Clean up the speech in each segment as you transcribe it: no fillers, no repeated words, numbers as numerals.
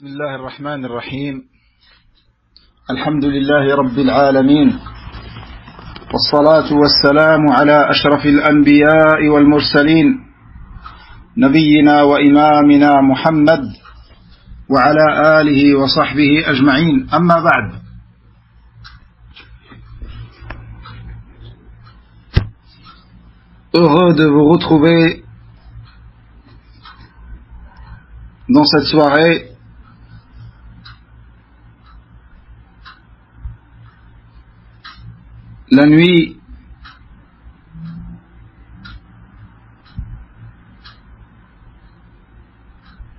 بسم الله الرحمن الرحيم. الحمد لله رب العالمين، والصلاة والسلام على أشرف الأنبياء والمرسلين، نبينا وإمامنا محمد وعلى آله وصحبه أجمعين. أما بعد، heureux de vous retrouver dans cette soirée la nuit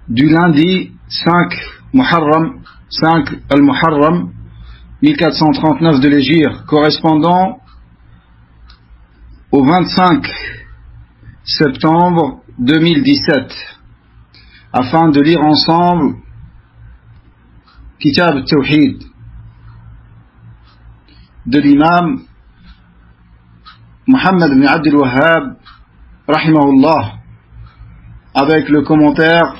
du lundi 5 Muharram, 5 al-Muharram 1439 de l'Hégire, correspondant au 25 septembre 2017, afin de lire ensemble Kitab al-Tawhid de l'imam Muhammad ibn Abdul Wahhab rahimahullah, avec le commentaire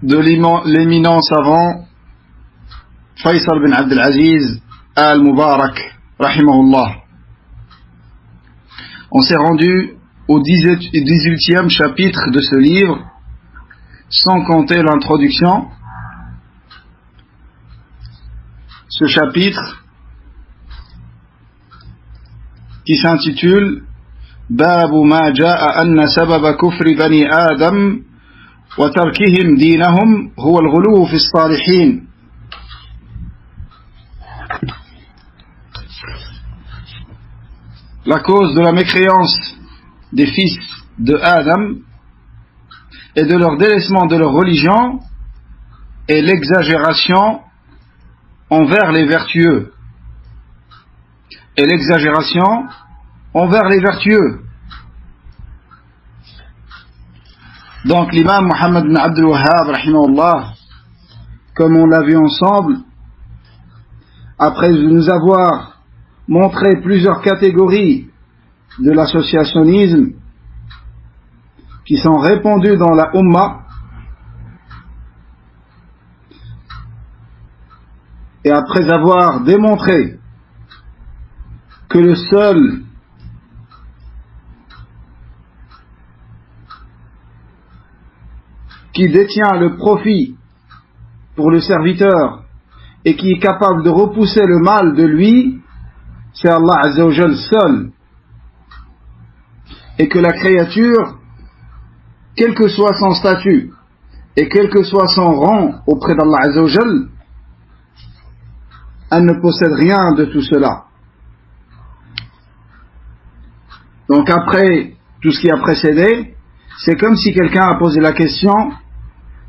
de l'éminent savant Faisal bin Abdul Aziz al-Mubarak rahimahullah. On s'est rendu au 18e chapitre de ce livre, sans compter l'introduction. Ce chapitre qui s'intitule Babu ma jaa anna sababa kufri bani Adam wa tarkihim dinahum huwa al-ghuluw fi as-salihin. La cause de la mécréance des fils de Adam et de leur délaissement de leur religion est l'exagération envers les vertueux. Et l'exagération envers les vertueux. Donc l'imam Muhammad ibn Abdul Wahhab rahimahullah, comme on l'a vu ensemble, après nous avoir montré plusieurs catégories de l'associationnisme qui sont répandues dans la Ummah, et après avoir démontré que le seul qui détient le profit pour le serviteur et qui est capable de repousser le mal de lui, c'est Allah Azza wa Jal seul, et que la créature, quel que soit son statut et quel que soit son rang auprès d'Allah Azza wa Jal, elle ne possède rien de tout cela. Donc après tout ce qui a précédé, c'est comme si quelqu'un a posé la question: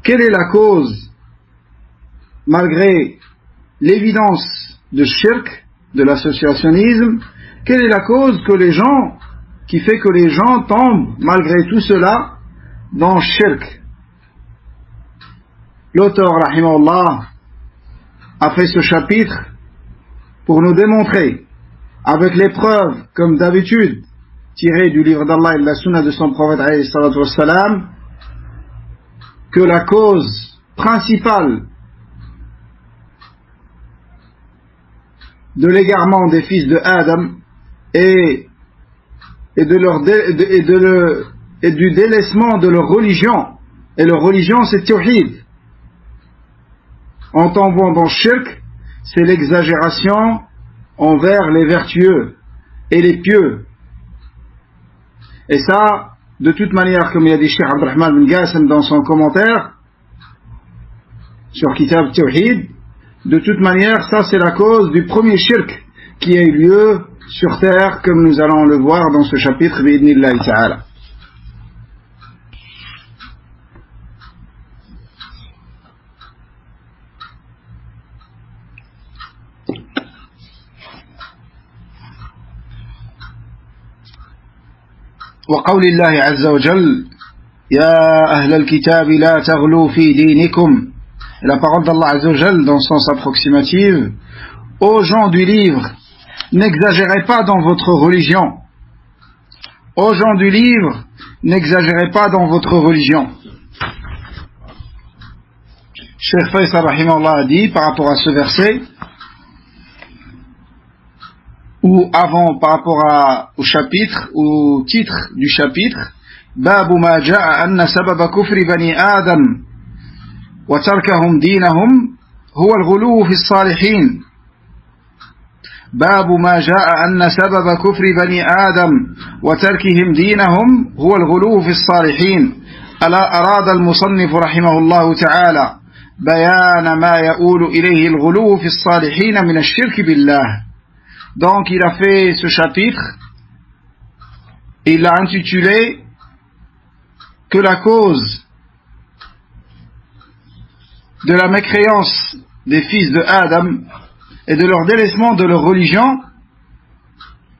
quelle est la cause, malgré l'évidence de shirk, de l'associationnisme, quelle est la cause qui fait que les gens tombent malgré tout cela dans shirk? L'auteur rahimahullah a fait ce chapitre pour nous démontrer, avec les preuves comme d'habitude tiré du livre d'Allah et de la sunna de son prophète alayhi salatu wassalam, que la cause principale de l'égarement des fils de Adam et du délaissement de leur religion, et leur religion c'est Tawhid, en tombant dans le shirk, c'est l'exagération envers les vertueux et les pieux. Et ça, de toute manière, comme il a dit Cheikh Abdurrahman bin Qasim dans son commentaire sur Kitab Tawhid, de toute manière, ça c'est la cause du premier shirk qui a eu lieu sur terre, comme nous allons le voir dans ce chapitre bi'idhnillahi ta'ala. وقول الله عز وجل يا أهل الكتاب لا تغلوا في دينكم. La parole d'Allah Azza wa Jal dans sens approximative: ô gens du livre, n'exagérez pas dans votre religion. Ô gens du livre, n'exagérez pas dans votre religion. Cheikh Faisal rahimahullah a dit par rapport à ce verset, ou avant par rapport au chapitre, au titre du chapitre, باب ما جاء أن سبب كفر بني آدم وتركهم دينهم هو الغلو في الصالحين. باب ما جاء أن سبب كفر بني آدم وتركهم دينهم هو الغلو في الصالحين. ألا أراد المصنف رحمه الله تعالى بيان ما يؤول إليه الغلو في الصالحين من الشرك بالله. Donc il a fait ce chapitre, il l'a intitulé que la cause de la mécréance des fils de Adam et de leur délaissement de leur religion,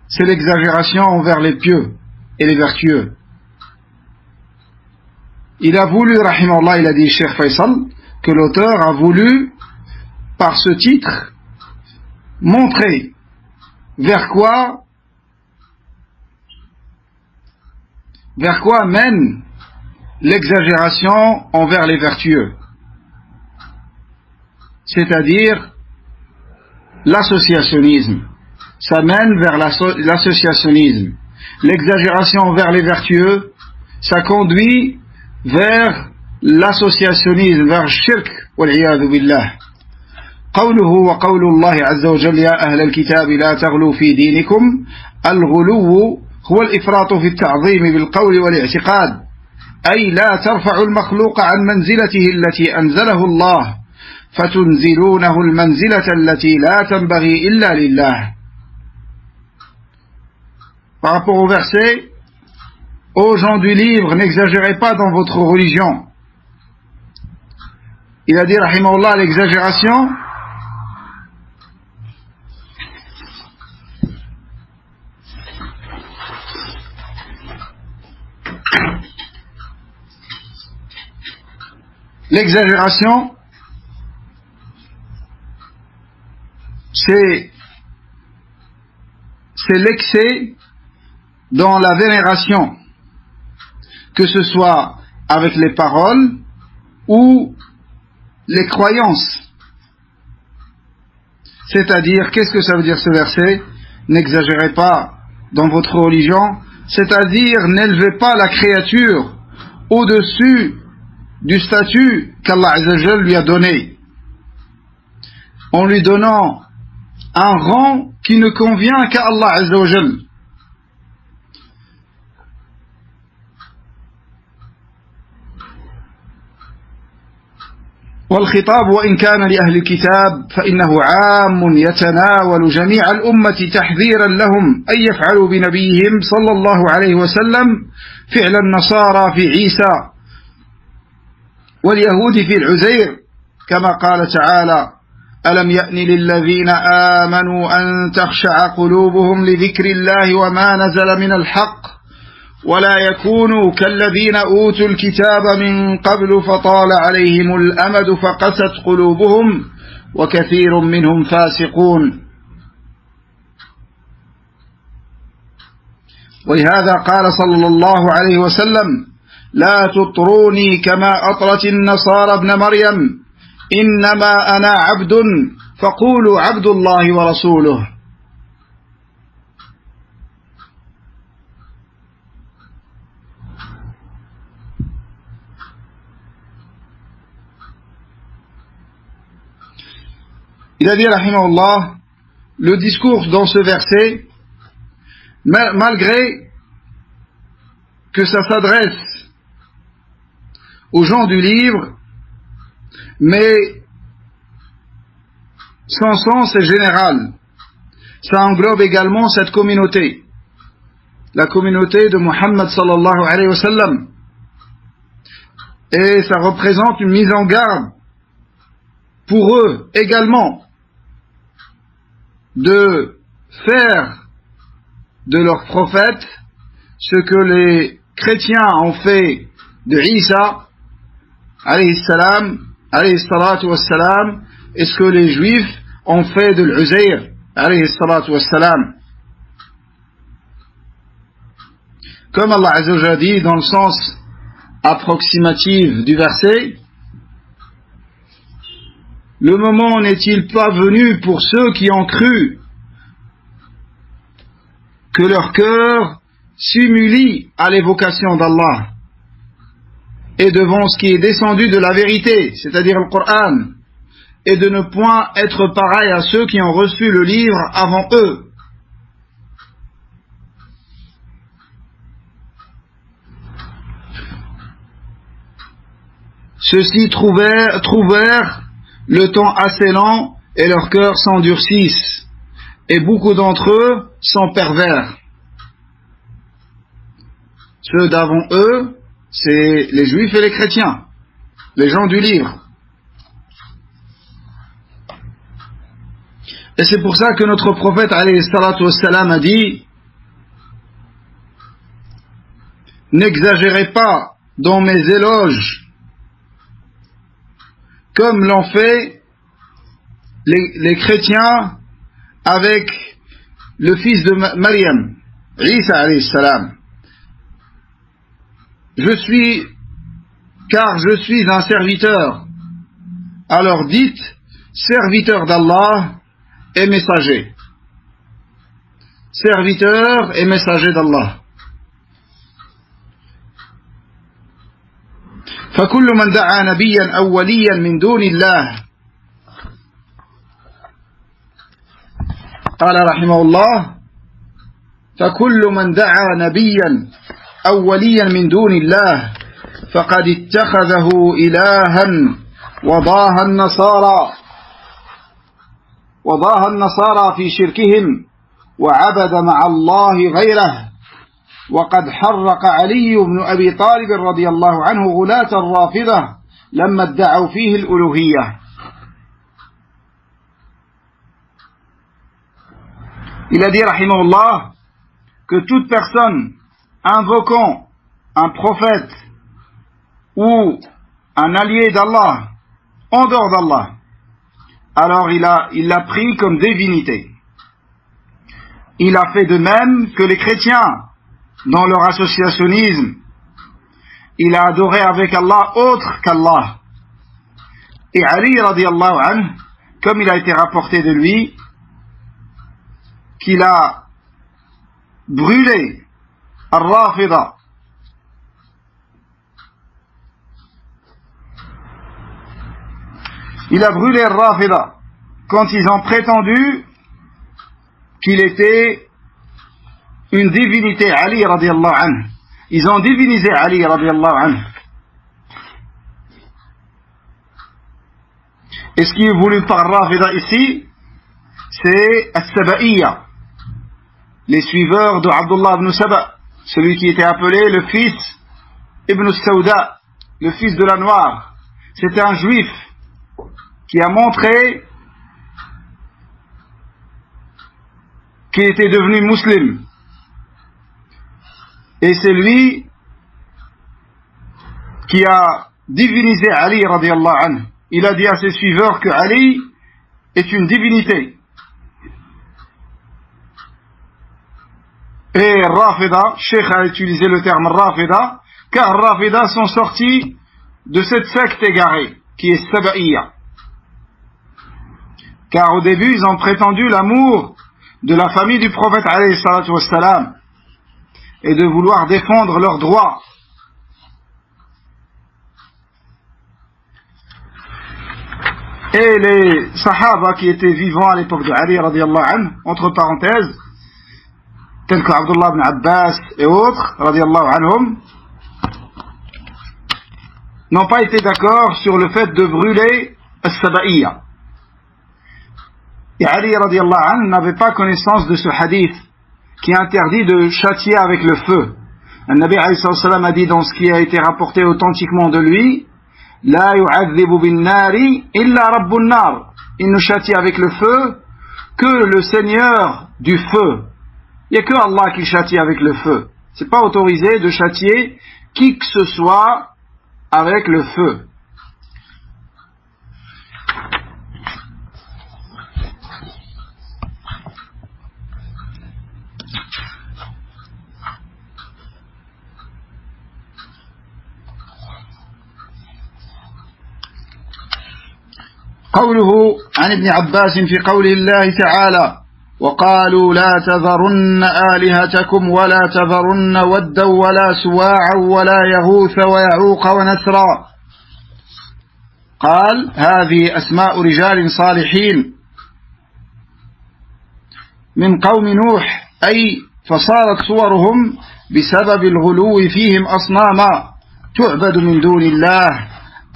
c'est l'exagération envers les pieux et les vertueux. Il a voulu, rahimahullah, il a dit Cheikh Faisal, que l'auteur a voulu, par ce titre, montrer vers quoi mène l'exagération envers les vertueux, c'est-à-dire l'associationnisme. Ça mène vers l'associationnisme. L'exagération envers les vertueux, ça conduit vers l'associationnisme, vers le shirk, wal-iyadhu billah. قوله وقول الله عز وجل يا أهل الكتاب لا تغلوا في دينكم. الغلو هو الإفراط في التعظيم بالقول والاعتقاد، أي لا ترفع المخلوق عن منزلته التي أنزله الله فتنزلونه المنزلة التي لا تنبغي إلا لله. Par rapport au verset, ô gens du livre, n'exagérez pas dans votre religion. Il a dit, rahimahullah, l'exagération, c'est l'excès dans la vénération, que ce soit avec les paroles ou les croyances. C'est-à-dire, qu'est-ce que ça veut dire ce verset? N'exagérez pas dans votre religion, c'est-à-dire n'élevez pas la créature au-dessus du statut qu'Allah Azza wa Jalla lui a donné, en lui donnant un rang qui ne convient qu'à Allah Azza wa Jalla. والخطاب وإن كان لأهل الكتاب فإنه عام يتناول جميع الأمة تحذيرا لهم أن يفعلوا بنبيهم صلى الله عليه وسلم فعل النصارى في عيسى واليهود في العزير، كما قال تعالى ألم يأن للذين آمنوا أن تخشع قلوبهم لذكر الله وما نزل من الحق ولا يكونوا كالذين أوتوا الكتاب من قبل فطال عليهم الأمد فقست قلوبهم وكثير منهم فاسقون. ولهذا قال صلى الله عليه وسلم لا تطروني كما أطرت النصارى ابن مريم إنما أنا عبد فقولوا عبد الله ورسوله. Il a dit, rahimahullah, le discours dans ce verset, malgré que ça s'adresse aux gens du livre, mais son sens est général. Ça englobe également cette communauté, la communauté de Muhammad sallallahu alayhi wa sallam, et ça représente une mise en garde pour eux également de faire de leur prophète ce que les chrétiens ont fait de Isa alayhi salam, alayhi salatu wassalam, et ce que les juifs ont fait de l'Uzair alayhi salatu wassalam. Comme Allah Azza wa Jalla dit dans le sens approximatif du verset, le moment n'est-il pas venu pour ceux qui ont cru que leur cœur s'humilie à l'évocation d'Allah et devant ce qui est descendu de la vérité, c'est-à-dire le Coran, et de ne point être pareil à ceux qui ont reçu le livre avant eux. Ceux-ci trouvèrent le temps assez lent et leurs cœurs s'endurcissent, et beaucoup d'entre eux sont pervers. Ceux d'avant eux, c'est les juifs et les chrétiens, les gens du livre. Et c'est pour ça que notre prophète alayhi salatu wassalam a dit: n'exagérez pas dans mes éloges comme l'ont fait les chrétiens avec le fils de Maryam, Isa alayhi salam. Car je suis un serviteur. Alors dites, serviteur d'Allah et messager. Serviteur et messager d'Allah. فكل من دعا نبيا أو وليا من دون الله قال رحمه الله فكل من دعا نبيا أو وليا من دون الله فقد اتخذه إلها وضاها النصارى في شركهم وعبد مع الله غيره وقد حرق علي بن أبي طالب رضي الله عنه غلاة الرافضة لما ادعوا فيه الألوهية. Il a dit rahimahullah que toute personne invoquant un prophète ou un allié d'Allah en dehors d'Allah, alors il l'a pris comme divinité. Il a fait de même que les chrétiens dans leur associationnisme. Il a adoré avec Allah autre qu'Allah. Et Ali radiallahu anhu, comme il a été rapporté de lui, qu'il a brûlé Al-Rafida, il a brûlé Al-Rafida quand ils ont prétendu qu'il était une divinité, Ali radiallahu anhu. Ils ont divinisé Ali radiallahu anhu. Et ce qui est voulu par Rafida ici, c'est As-Saba'iyya, les suiveurs de Abdullah ibn Saba, celui qui était appelé le fils Ibn Sauda, le fils de la noire. C'était un juif qui a montré qu'il était devenu musulman. Et c'est lui qui a divinisé Ali radiallahu anhu. Il a dit à ses suiveurs que Ali est une divinité. Et Rafida, Cheikh a utilisé le terme Rafida, car Rafida sont sortis de cette secte égarée, qui est Saba'iyya. Car au début, ils ont prétendu l'amour de la famille du prophète alayhi salatu wassalam, et de vouloir défendre leurs droits. Et les Sahaba qui étaient vivants à l'époque de Ali radiallahu anhu, entre parenthèses, tels que Abdullah ibn Abbas et autres radiallahu anhum, n'ont pas été d'accord sur le fait de brûler As-Saba'iyya. Et Ali radiallahu anhu n'avait pas connaissance de ce hadith qui interdit de châtier avec le feu. Le Nabi alayhi salam a dit dans ce qui a été rapporté authentiquement de lui: La yu'adhibu bin nari illa rabbun nar. Il ne châtie avec le feu que le Seigneur du feu. Il n'y a que Allah qui châtie avec le feu. C'est pas autorisé de châtier qui que ce soit avec le feu. قوله عن ابن عباس في قول الله تعالى وقالوا لا تذرن آلهتكم ولا تذرن ودا ولا سواعا ولا يغوث ويعوق ونسرا قال هذه أسماء رجال صالحين من قوم نوح أي فصارت صورهم بسبب الغلو فيهم أصناما تعبد من دون الله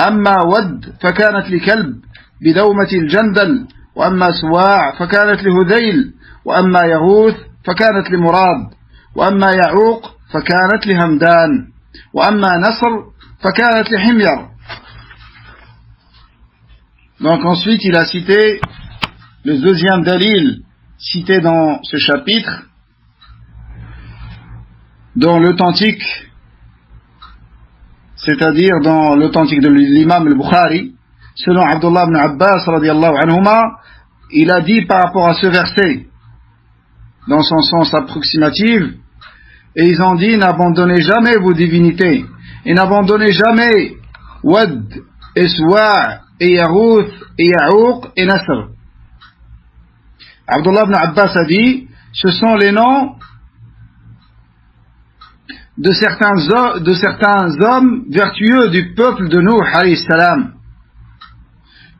أما ود فكانت لكلب بدومة الجندل وأما سواع فكانت لهذيل وأما يغوث فكانت لمراد وأما يعوق فكانت لهمدان وأما نصر فكانت لحمير. Donc ensuite il a cité le deuxième dalil cité dans ce chapitre dans l'authentique, c'est-à-dire dans l'authentique de l'imam al-Bukhari, selon Abdullah ibn Abbas radiyallahu anhuma, il a dit par rapport à ce verset, dans son sens approximatif, et ils ont dit n'abandonnez jamais vos divinités, et n'abandonnez jamais Wad, et Suwa', et Yarouth, et Ya'ouq, et Nasr. Abdullah ibn Abbas a dit, ce sont les noms de certains hommes vertueux du peuple de Nuh alayhi salam.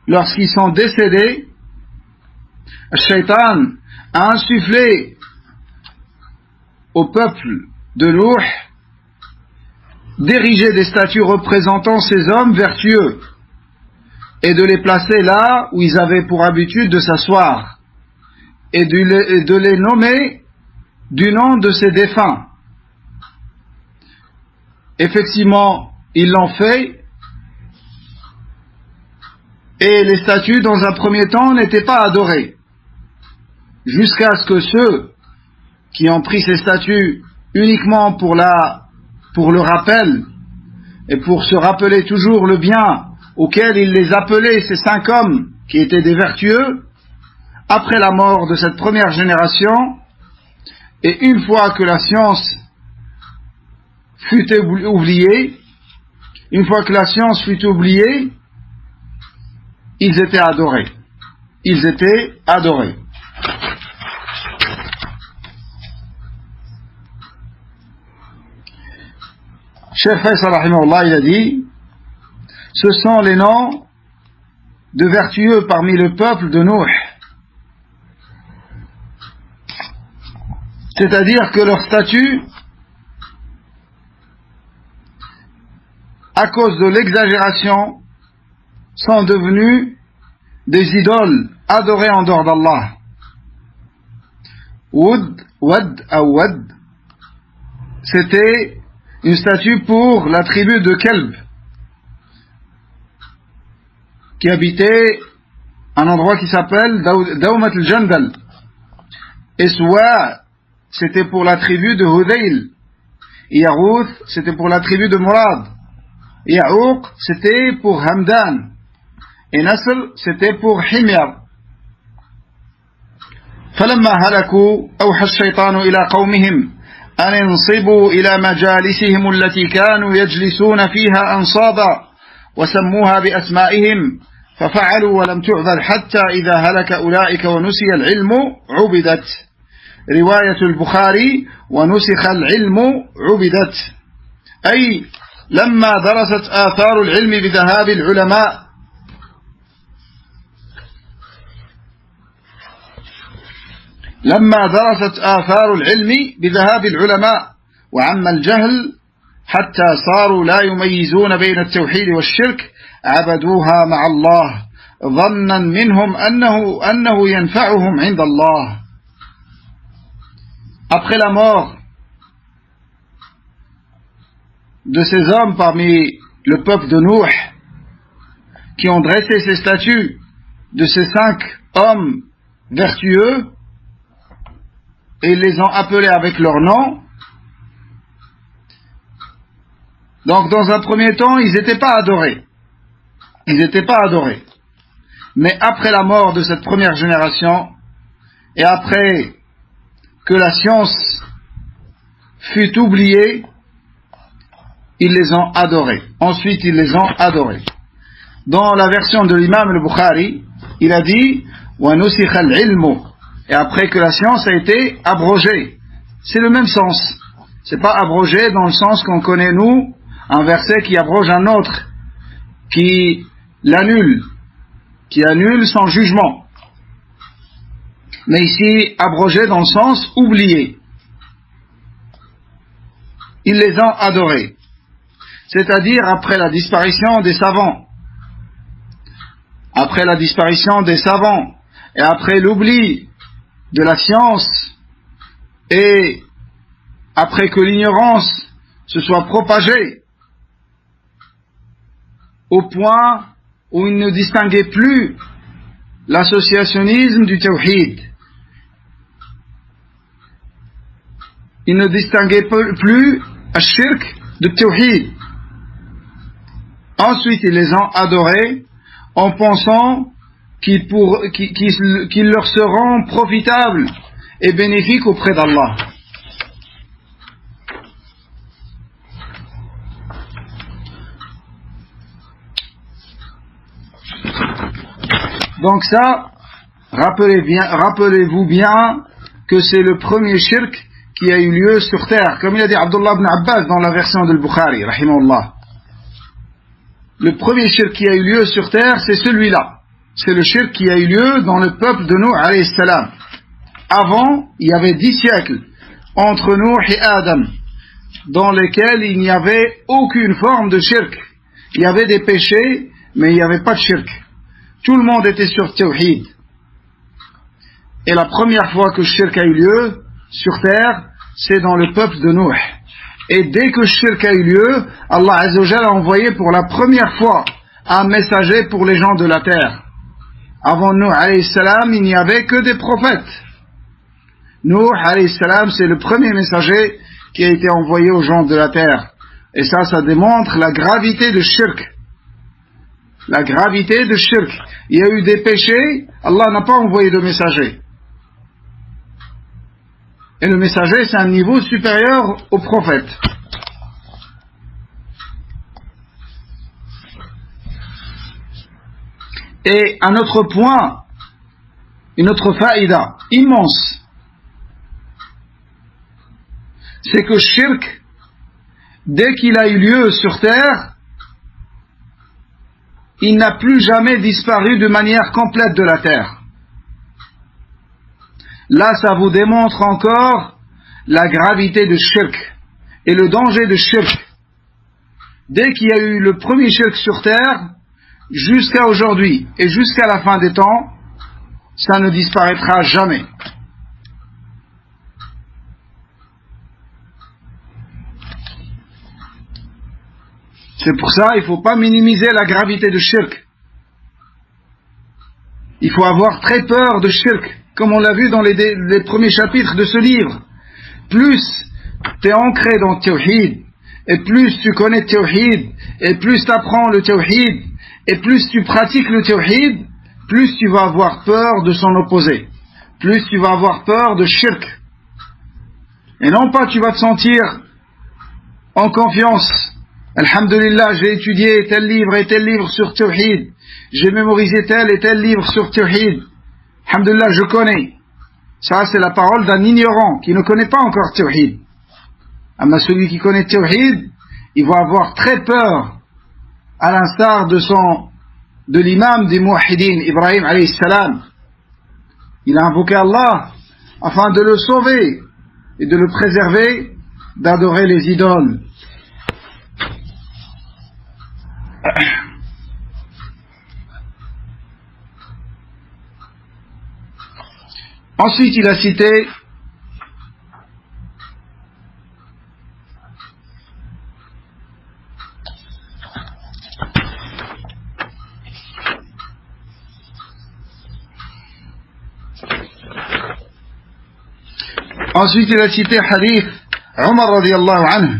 Lorsqu'ils sont décédés, le shaitan a insufflé au peuple de Nuh d'ériger des statues représentant ces hommes vertueux et de les placer là où ils avaient pour habitude de s'asseoir et de les nommer du nom de ces défunts. Effectivement, ils l'ont fait, et les statues, dans un premier temps, n'étaient pas adorées, jusqu'à ce que ceux qui ont pris ces statues uniquement pour le rappel, et pour se rappeler toujours le bien auquel il les appelait, ces 5 hommes qui étaient des vertueux, après la mort de cette première génération, et une fois que la science fut oubliée, ils étaient adorés. Cheikh Faisal rahimahullah, il a dit, ce sont les noms de vertueux parmi le peuple de Nuh. C'est-à-dire que leurs statuts, à cause de l'exagération, sont devenus des idoles adorées en dehors d'Allah. Wad, c'était une statue pour la tribu de Kelb, qui habitait un endroit qui s'appelle Daumat al-Jandal. Et Suwa', c'était pour la tribu de Hudayl. Et Yarouth, c'était pour la tribu de Murad. Et Ya'ouq, c'était pour Hamdan. Et Nasr, c'était pour Himyar. فلما هلكوا أوحى الشيطان إلى قومهم أن انصبوا إلى مجالسهم التي كانوا يجلسون فيها أنصابا وسموها بأسمائهم ففعلوا ولم تعبد حتى إذا هلك أولئك ونسي العلم عبدت. رواية البخاري ونسخ العلم عبدت، أي لما درست آثار العلم بذهاب العلماء وعم الجهل حتى صاروا لا يميزون بين التوحيد والشرك عبدوها مع الله ظنا منهم أنه ينفعهم عند الله. Après la mort de ces hommes parmi le peuple de Nuh qui ont dressé ces statues de ces 5 hommes vertueux et ils les ont appelés avec leur nom, donc dans un premier temps ils n'étaient pas adorés, mais après la mort de cette première génération et après que la science fut oubliée, ils les ont adorés. Ensuite, ils les ont adorés. Dans la version de l'imam al-Bukhari, il a dit وَنُسِخَ الْعِلْمُ, et après que la science a été abrogée. C'est le même sens. C'est pas abrogé dans le sens qu'on connaît nous, un verset qui abroge un autre, qui l'annule, qui annule sans jugement. Mais ici, abrogé dans le sens oublié. Ils les ont adorés. C'est-à-dire après la disparition des savants. Après la disparition des savants et après l'oubli de la science et après que l'ignorance se soit propagée au point où il ne distinguait plus l'associationnisme du tawhid. Il ne distinguait plus al-shirk du tawhid. Ensuite, ils les ont adorés en pensant qu'ils leur seront profitables et bénéfiques auprès d'Allah. Donc ça, rappelez-vous bien que c'est le premier shirk qui a eu lieu sur terre, comme il a dit Abdullah ibn Abbas dans la version de Bukhari, rahimahullah. Le premier shirk qui a eu lieu sur terre, c'est celui-là. C'est le shirk qui a eu lieu dans le peuple de Nuh alayhi salam. Avant, il y avait 10 siècles entre Nuh et Adam, dans lesquels il n'y avait aucune forme de shirk. Il y avait des péchés, mais il n'y avait pas de shirk. Tout le monde était sur tawhid. Et la première fois que le shirk a eu lieu sur terre, c'est dans le peuple de Nuh. Et dès que le shirk a eu lieu, Allah Azza wa Jalla a envoyé pour la première fois un messager pour les gens de la terre. Avant Nuh alayhi salam, il n'y avait que des prophètes. Nuh alayhi salam, c'est le premier messager qui a été envoyé aux gens de la terre. Et ça démontre la gravité de shirk. La gravité de shirk. Il y a eu des péchés, Allah n'a pas envoyé de messager. Et le messager, c'est un niveau supérieur au prophète. Et un autre point, une autre faïda immense, c'est que shirk, dès qu'il a eu lieu sur terre, il n'a plus jamais disparu de manière complète de la terre. Là, ça vous démontre encore la gravité de shirk et le danger de shirk. Dès qu'il y a eu le premier shirk sur terre, jusqu'à aujourd'hui et jusqu'à la fin des temps, ça ne disparaîtra jamais. C'est pour ça, il ne faut pas minimiser la gravité de shirk. Il faut avoir très peur de shirk, comme on l'a vu dans les premiers chapitres de ce livre. Plus tu es ancré dans le tawhid, et plus tu connais le tawhid, et plus tu apprends le tawhid, et plus tu pratiques le tawhid, plus tu vas avoir peur de s'en opposer. Plus tu vas avoir peur de shirk. Et non pas tu vas te sentir en confiance. Alhamdulillah, j'ai étudié tel livre et tel livre sur tawhid. J'ai mémorisé tel et tel livre sur tawhid. Alhamdulillah, je connais. Ça, c'est la parole d'un ignorant qui ne connaît pas encore tawhid. Mais celui qui connaît tawhid, il va avoir très peur, à l'instar de l'imam des Muwahhidin, Ibrahim alayhi salam. Il a invoqué Allah afin de le sauver et de le préserver d'adorer les idoles. Ensuite, il a cité hadith Umar radiyallahu anhu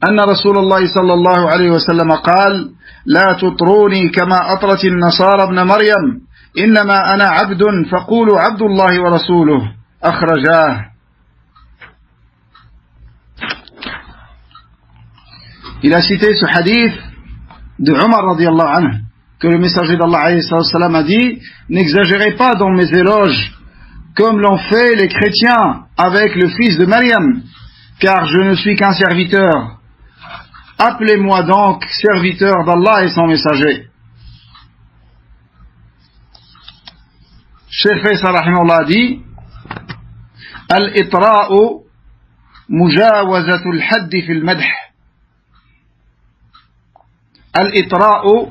أن رسول الله صلى الله عليه وسلم قال لا تطروني كما أطرت النصارى ابن مريم إنما أنا عبد فقولوا عبد الله ورسوله أخرجاه. Il a cité ce hadith de Umar radiyallahu anhu que le messager d'Allah alayhi salam a dit: n'exagérez pas dans mes éloges comme l'ont fait les chrétiens avec le fils de Maryam, car je ne suis qu'un serviteur. Appelez-moi donc serviteur d'Allah et son messager. Cheikh Faisal rahimahullah dit: al-itra'u mujawazatul haddi fil madh. Al-itra'u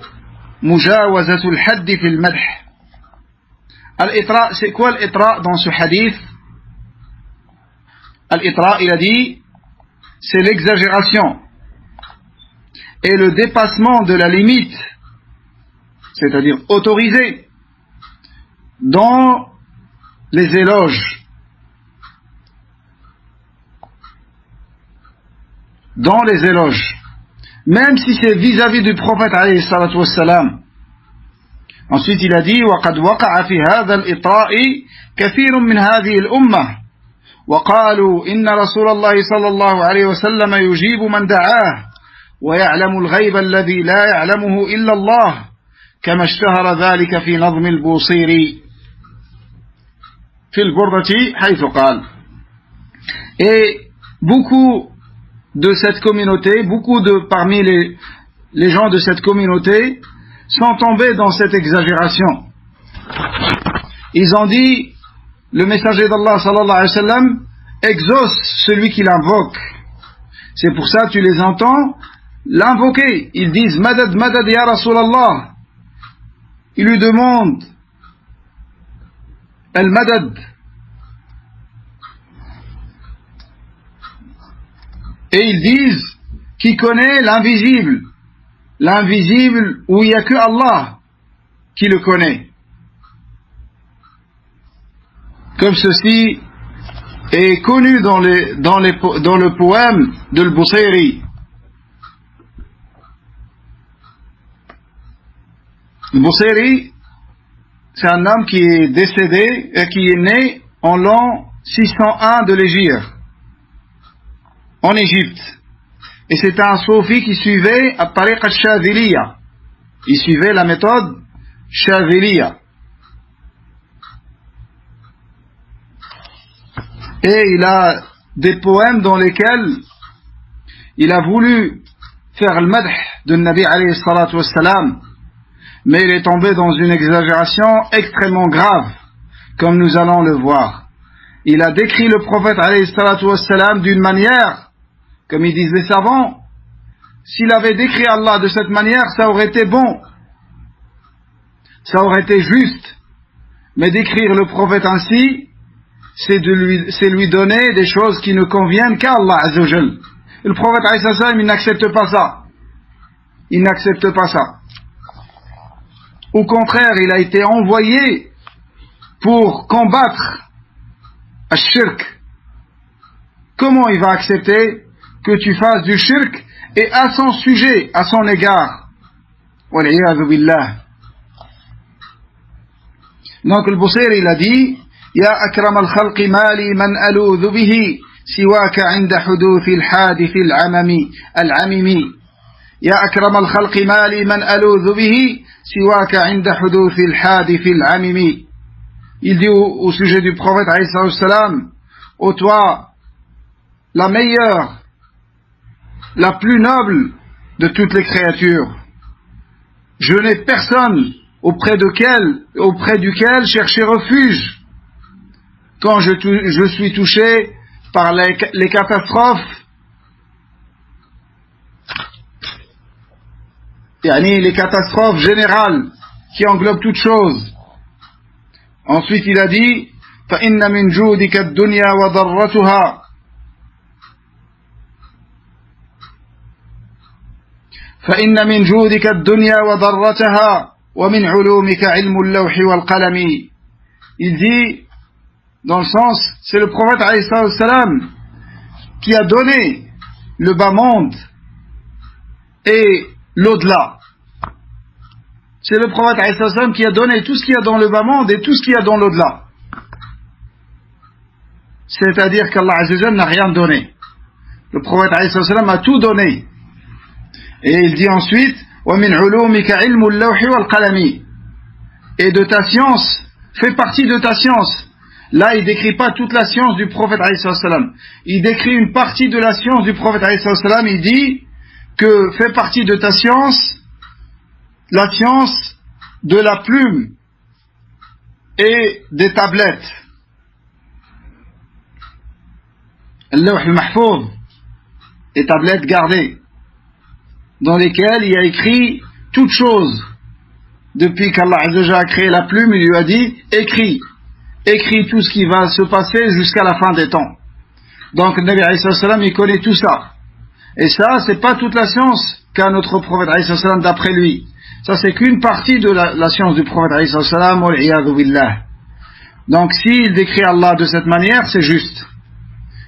mujawazatul haddi fil madh. Al-itra, c'est quoi l'itra dans ce hadith? Al-itra, il a dit, c'est l'exagération et le dépassement de la limite, c'est-à-dire autorisé dans les éloges, même si c'est vis-à-vis du prophète alayhi salatu wassalam. Ensuite il a dit: وَقَدْ وَقَعَ فِي هَذَا الْإِطْرَاءِ كَثِيرٌ مِنْ هَذِهِ الْأُمَّةِ وقالوا إن رسول الله صلى الله عليه وسلم يجيب من دعاه ويعلم الغيب الذي لا يعلمه إلا الله كما اشتهر ذلك في نظم البوصيري في البردة حيث قال. Et beaucoup de cette communauté, parmi les gens de cette communauté sont tombés dans cette exagération. Ils ont dit: le messager d'Allah sallallahu alayhi wa sallam exauce celui qui l'invoque. C'est pour ça que tu les entends l'invoquer. Ils disent: Madad, Madad ya Rasulallah. Ils lui demandent Al-Madad. Et ils disent: qui connaît l'invisible? L'invisible où il n'y a que Allah qui le connaît. Comme ceci est connu dans le poème de Al-Busayri. Al-Busayri, c'est un homme qui est décédé et qui est né en l'an 601 de l'Hégire, en Égypte. Et c'est un soufi qui suivait at-tariq al-Shadhiliya. Il suivait la méthode Shadhiliya. Et il a des poèmes dans lesquels il a voulu faire le madh de Nabi alayhi salatu wassalam, mais il est tombé dans une exagération extrêmement grave, comme nous allons le voir. Il a décrit le prophète alayhi salatu wassalam d'une manière, comme ils disent les savants, s'il avait décrit Allah de cette manière, ça aurait été bon, ça aurait été juste, mais décrire le prophète ainsi, c'est lui donner des choses qui ne conviennent qu'à Allah Azza wa Jal. Le prophète alayhi salam, il n'accepte pas ça. Il n'accepte pas ça. Au contraire, il a été envoyé pour combattre al-shirk. Comment il va accepter que tu fasses du shirk et à son sujet, à son égard? Wal-iyadhu billah. Donc le Busayri, il a dit: يا أكرم الخلق مالي من ألوذ به سواك عند حدوث الحادث العمم. يا أكرم الخلق مالي من ألوذ به سواك عند حدوث الحادث العمم. Il dit au sujet du prophète alayhi salam: ô toi, la meilleure, la plus noble de toutes les créatures, je n'ai personne auprès duquel chercher refuge quand je suis touché par les catastrophes, les catastrophes générales qui englobent toutes choses. Ensuite il a dit: فَإِنَّ مِنْ جُودِكَ الدُّنْيَا وَضَرَّتُهَا فإن من جودك الدنيا وضرتها ومن علومك علم اللوح والقلم. Il dit, dans le sens, c'est le prophète alayhi salam qui a donné le bas monde et l'au-delà. C'est le prophète alayhi salam qui a donné tout ce qu'il y a dans le bas monde et tout ce qu'il y a dans l'au-delà. C'est-à-dire qu'Allah Azza wa Jalla n'a rien donné. Le prophète alayhi salam a tout donné. Et il dit ensuite: وَمِنْ عُلُومِكَ عِلْمُ اللَّوْحِ وَالْقَلَمِ. Et de ta science, fait partie de ta science. Là, il décrit pas toute la science du prophète alayhi salam. Il décrit une partie de la science du prophète alayhi salam. Il dit que fait partie de ta science la science de la plume et des tablettes. Al-Lawh al-Mahfouz, les tablettes gardées, dans lesquelles il y a écrit toutes choses. Depuis qu'Allah a créé la plume, il lui a dit écris tout ce qui va se passer jusqu'à la fin des temps. Donc le Nabi alayhi salam, il connaît tout ça. Et ça, c'est pas toute la science qu'a notre prophète alayhi salam d'après lui. Ça, c'est qu'une partie de la science du prophète alayhi salam, wal iyadhu billah. Donc s'il décrit Allah de cette manière, c'est juste.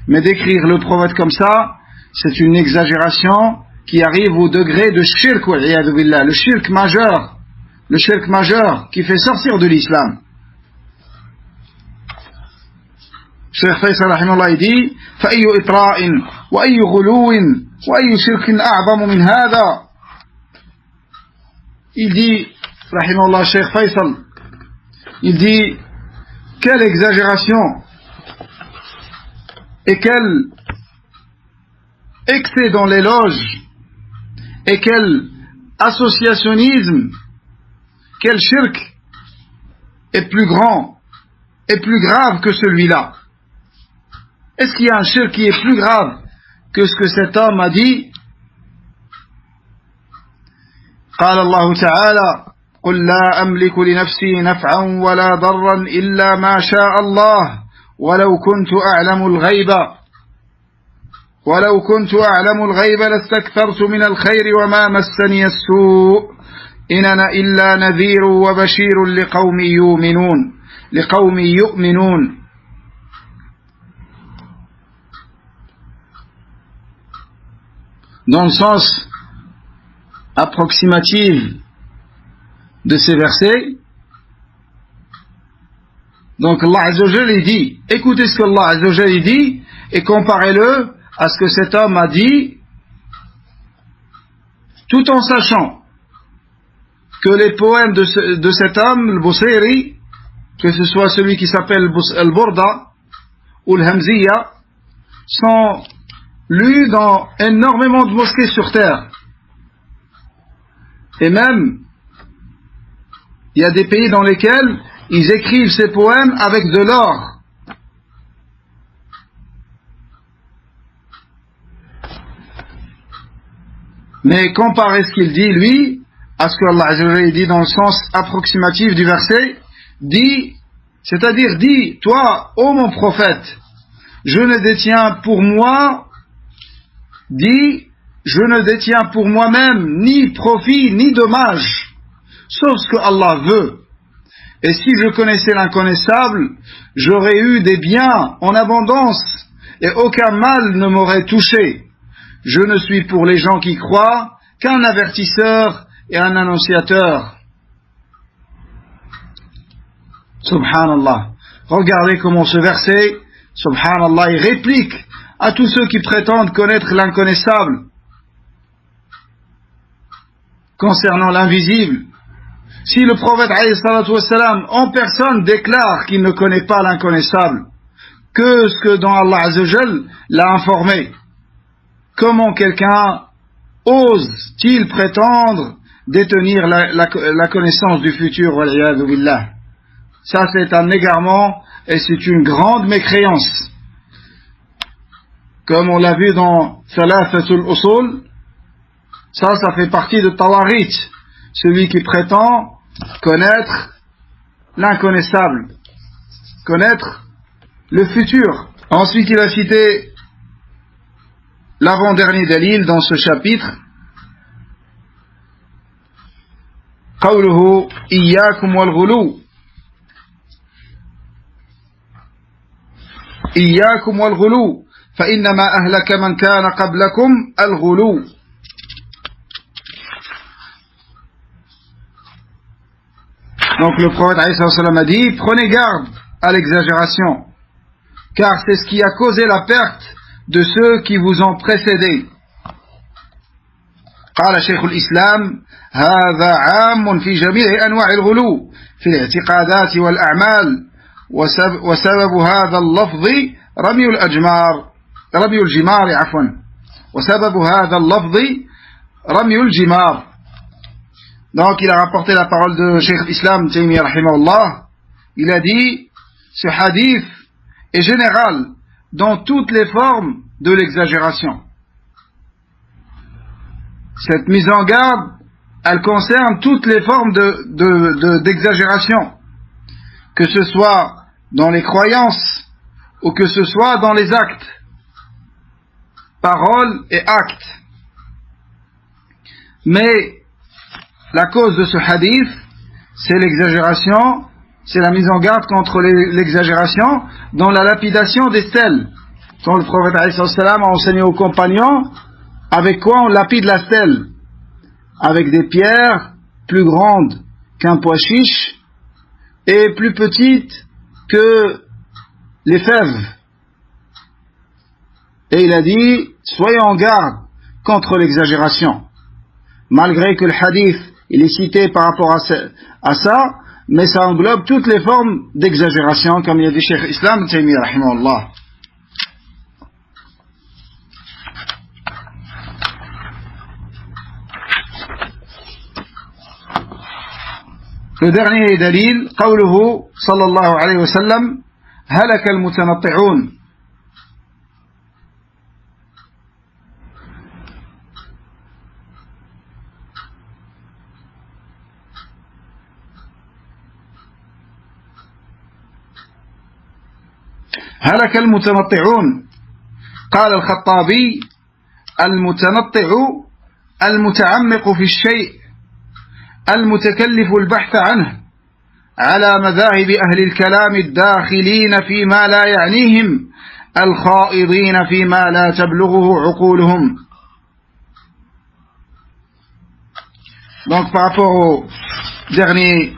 Mais décrire le prophète comme ça, c'est une exagération qui arrive au degré de shirk, wal iyadhu billah, le shirk majeur qui fait sortir de l'islam. Cheikh Faisal rahimahullah dit فأي إطراء وأي غلو وأي شرك أعظم من هذا. Il dit rahimahullah, Cheikh Faisal, il dit quelle exagération et quel excès dans l'éloge et quel associationnisme, quel shirk est plus grand et plus grave que celui-là. Est-ce qu'il y a un shirk qui est plus grave que ce que cet homme a dit? قال الله تعالى قل لا أملك لنفسي نفعا ولا ضرا إلا ما شاء الله ولو كنت أعلم الغيب لاستكثرت من الخير وما مسني السوء إن أنا إلا نذير وبشير لقوم يؤمنون. Dans le sens approximatif de ces versets, donc Allah Azza wa Jalla dit, écoutez ce que Allah Azza wa Jalla dit et comparez-le à ce que cet homme a dit, tout en sachant que les poèmes de cet homme, le Busayri, que ce soit celui qui s'appelle Al-Burda ou le Hamziya, sont lus dans énormément de mosquées sur terre. Et même, il y a des pays dans lesquels ils écrivent ces poèmes avec de l'or. Mais comparez ce qu'il dit, lui, à ce que Allah dit dans le sens approximatif du verset, dit, c'est-à-dire dit, toi, ô mon prophète, je ne détiens pour moi-même ni profit ni dommage, sauf ce que Allah veut. Et si je connaissais l'inconnaissable, j'aurais eu des biens en abondance et aucun mal ne m'aurait touché. Je ne suis pour les gens qui croient qu'un avertisseur et un annonciateur. Subhanallah. Regardez comment ce verset, subhanallah, il réplique à tous ceux qui prétendent connaître l'inconnaissable concernant l'invisible. Si le prophète alayhi salatu wassalam en personne déclare qu'il ne connaît pas l'inconnaissable que ce que dont Allah Azza wa Jal l'a informé, comment quelqu'un ose-t-il prétendre détenir la connaissance du futur? Wal-iyadhu billah. Ça, c'est un égarement et c'est une grande mécréance. Comme on l'a vu dans Thalathatul Usul, ça fait partie de Tawarit, celui qui prétend connaître l'inconnaissable, connaître le futur. Ensuite, il a cité l'avant-dernier dalil dans ce chapitre, قوله إياكم والغلو إياكم والغلو فإنما أهلك من كان قبلكم الغلو. Donc le prophète alayhi salam a dit, prenez garde à l'exagération, car c'est ce qui a causé la perte de ceux qui vous ont précédés. قال شيخ الإسلام هذا عام في جميع أنواع الغلو في الاعتقادات والأعمال وسبب هذا اللفظ رمي الجمار وسبب هذا اللفظ رمي الجمار. Donc il a rapporté la parole de Cheikh Islam Taymiyyah rahimahullah. Il a dit ce hadith est général dans toutes les formes de l'exagération. Cette mise en garde, elle concerne toutes les formes d'exagération, que ce soit dans les croyances ou que ce soit dans les actes, paroles et actes. Mais la cause de ce hadith, c'est l'exagération, c'est la mise en garde contre l'exagération dans la lapidation des stèles. Quand le prophète a enseigné aux compagnons avec quoi on lapide la stèle, avec des pierres plus grandes qu'un pois chiche et plus petites que les fèves. Et il a dit, soyez en garde contre l'exagération. Malgré que le hadith il est cité par rapport à ça, mais ça englobe toutes les formes d'exagération, comme il a dit Cheikh Islam Taymiyyah rahimahullah. Le dernier dalil, قوله صلى الله عليه وسلم هلك المتنطعون. هلك المتنطعون. قال الخطابي المتنطع المتعمق في الشيء المتكلف البحث عنه على مذاهب أهل الكلام الداخلين فيما لا يعنيهم الخائضين فيما لا تبلغه عقولهم. Donc par rapport au dernier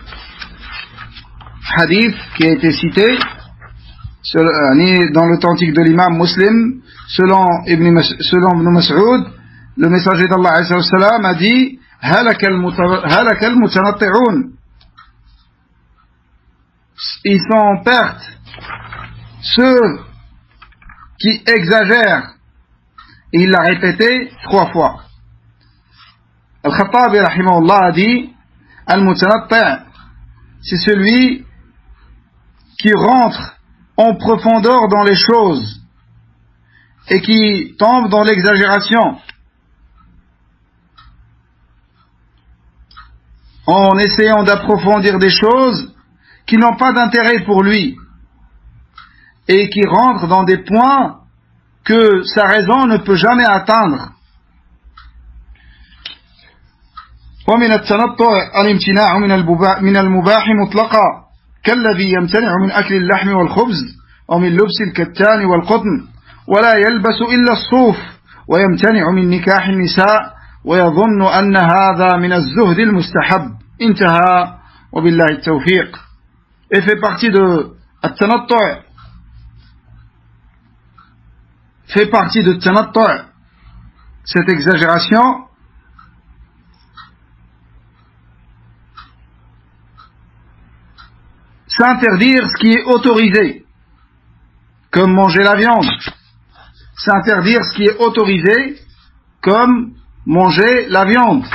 hadith qui a été cité dans l'authentique de l'imam Muslim, selon Ibn Mas'ud, le messager d'Allah a dit هلك المتنطعون. Ils sont en perte ceux qui exagèrent. Et il l'a répété 3 fois. Al-Khattabi rahimahullah a dit Al-Mutanatti' c'est celui qui rentre en profondeur dans les choses et qui tombe dans l'exagération en essayant d'approfondir des choses qui n'ont pas d'intérêt pour lui et qui rentre dans des points que sa raison ne peut jamais atteindre. ومن التنطع الامتناع من المباح مطلقا كالذي يمتنع من أكل اللحم والخبز ومن لبس الكتان والقطن ولا يلبس إلا الصوف ويمتنع من نكاح النساء ويظن أن هذا من الزهد المستحب. انتهى وبالله التوفيق. Et fait partie de التنطع, fait partie de التنطع, cette exagération, s'interdire ce qui est autorisé, comme manger la viande. S'interdire ce qui est autorisé, comme manger la viande.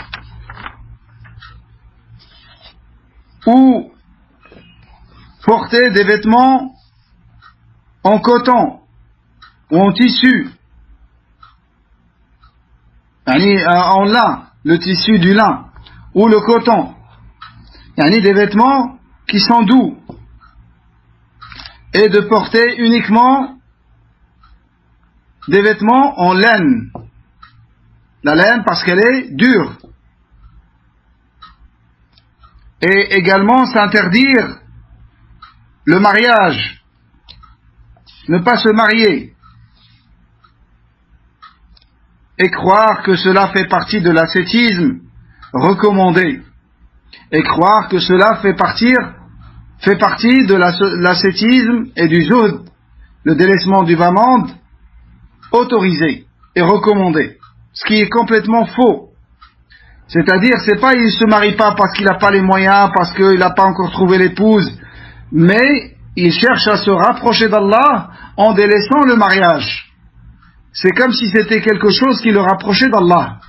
Ou porter des vêtements en coton ou en tissu, en lin, le tissu du lin, ou le coton. Des vêtements qui sont doux, et de porter uniquement des vêtements en laine. La laine parce qu'elle est dure. Et également s'interdire le mariage, ne pas se marier, et croire que cela fait partie de l'ascétisme recommandé, et croire que cela fait partie de l'ascétisme et du zuhd, le délaissement du bas monde, autorisé et recommandé, ce qui est complètement faux. C'est-à-dire, c'est pas il se marie pas parce qu'il n'a pas les moyens, parce qu'il n'a pas encore trouvé l'épouse, mais il cherche à se rapprocher d'Allah en délaissant le mariage. C'est comme si c'était quelque chose qui le rapprochait d'Allah.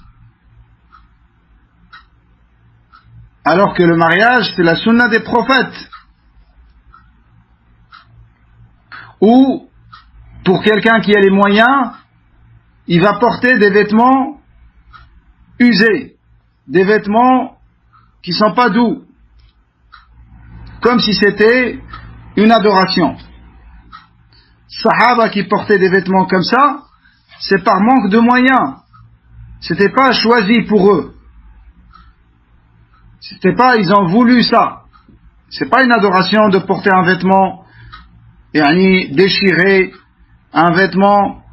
Alors que le mariage, c'est la sunna des prophètes. Ou, pour quelqu'un qui a les moyens, il va porter des vêtements usés, des vêtements qui ne sont pas doux, comme si c'était une adoration. Sahaba qui portaient des vêtements comme ça, c'est par manque de moyens. C'était pas choisi pour eux. C'était pas, ils ont voulu ça. C'est pas une adoration de porter un vêtement déchiré, un vêtement.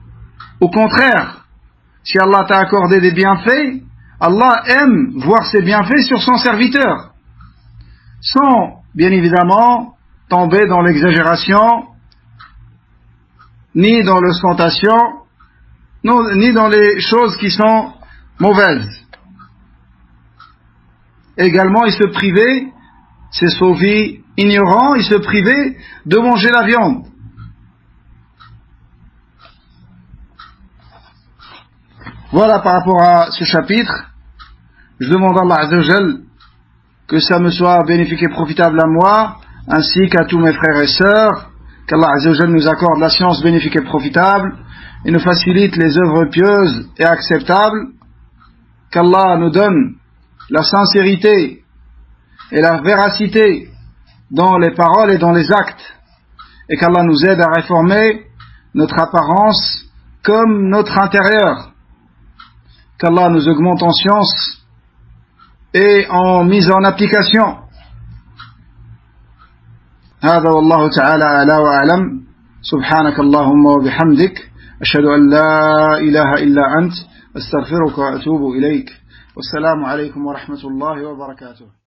Au contraire, si Allah t'a accordé des bienfaits, Allah aime voir ses bienfaits sur son serviteur, sans, bien évidemment, tomber dans l'exagération, ni dans l'ostentation, ni dans les choses qui sont mauvaises. Également, il se privait, ces sophis ignorants, il se privait de manger la viande. Voilà par rapport à ce chapitre. Je demande à Allah Azza wa Jal que ça me soit bénéfique et profitable à moi, ainsi qu'à tous mes frères et sœurs, qu'Allah Azza wa Jal nous accorde la science bénéfique et profitable, et nous facilite les œuvres pieuses et acceptables, qu'Allah nous donne la sincérité et la véracité dans les paroles et dans les actes, et qu'Allah nous aide à réformer notre apparence comme notre intérieur, qu'Allah nous augmente en science et en mise en application. هذا والله تعالى أعلى وأعلم. سبحانك اللهم وبحمدك أشهد أن لا إله إلا أنت أستغفرك وأتوب إليك. والسلام عليكم ورحمة الله وبركاته.